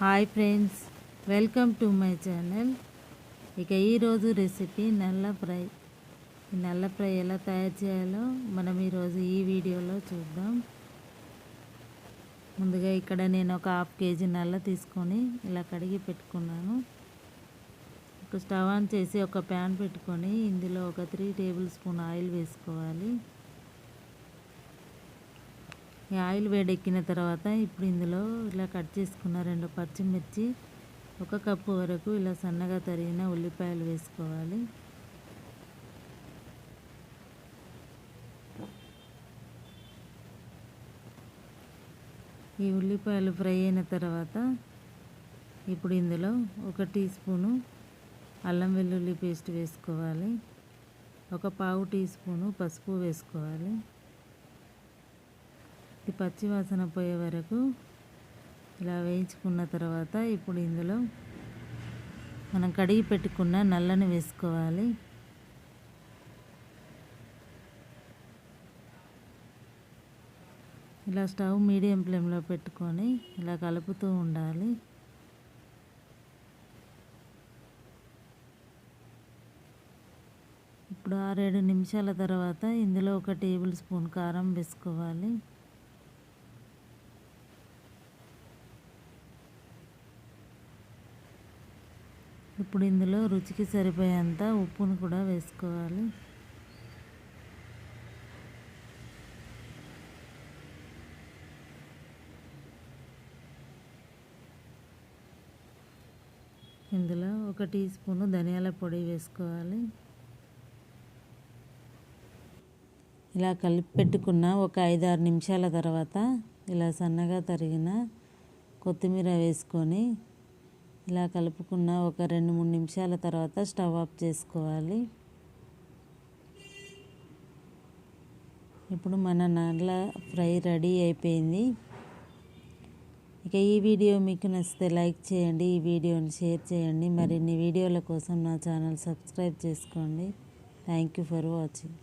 Hi friends, welcome to my channel. ఇక ఈరోజు recipe నల్ల ఫ్రై. ఈ నల్ల ఫ్రై ఎలా తయారు చేయాలో మనం ఈరోజు ఈ వీడియోలో చూద్దాం. ముందుగా ఇక్కడ నేను ఒక హాఫ్ కేజీ నల్ల తీసుకొని ఇలా కడిగి పెట్టుకున్నాను. ఒక స్టవ్ ఆన్ చేసి ఒక ప్యాన్ పెట్టుకొని ఇందులో ఒక 3 టేబుల్ స్పూన్ ఆయిల్ వేసుకోవాలి. ఈ ఆయిల్ వేడెక్కిన తర్వాత ఇప్పుడు ఇందులో ఇలా కట్ చేసుకున్న 2 పచ్చిమిర్చి, 1 కప్పు వరకు ఇలా సన్నగా తరిగిన ఉల్లిపాయలు వేసుకోవాలి. ఈ ఉల్లిపాయలు ఫ్రై అయిన తర్వాత ఇప్పుడు ఇందులో 1 టీ స్పూను అల్లం వెల్లుల్లి పేస్ట్ వేసుకోవాలి. 1 పావు టీ స్పూను పసుపు వేసుకోవాలి. ఇది పచ్చి వాసన పోయే వరకు ఇలా వేయించుకున్న తర్వాత ఇప్పుడు ఇందులో మనం కడిగి పెట్టుకున్న నల్లని వేసుకోవాలి. ఇలా స్టవ్ మీడియం ఫ్లేమ్లో పెట్టుకొని ఇలా కలుపుతూ ఉండాలి. ఇప్పుడు 6-7 నిమిషాల తర్వాత ఇందులో 1 టేబుల్ స్పూన్ కారం వేసుకోవాలి. ఇప్పుడు ఇందులో రుచికి సరిపోయేంత ఉప్పును కూడా వేసుకోవాలి. ఇందులో 1 టీ స్పూను ధనియాల పొడి వేసుకోవాలి. ఇలా కలిపి పెట్టుకున్న ఒక 5-6 నిమిషాల తర్వాత ఇలా సన్నగా తరిగిన కొత్తిమీర వేసుకొని ఇలా కలుపుకున్న ఒక 2-3 నిమిషాల తర్వాత స్టవ్ ఆఫ్ చేసుకోవాలి. ఇప్పుడు మన నల్ల ఫ్రై రెడీ అయిపోయింది. ఇక ఈ వీడియో మీకు నచ్చితే లైక్ చేయండి, ఈ వీడియోని షేర్ చేయండి. మరిన్ని వీడియోల కోసం నా ఛానల్ సబ్స్క్రైబ్ చేసుకోండి. Thank you for watching.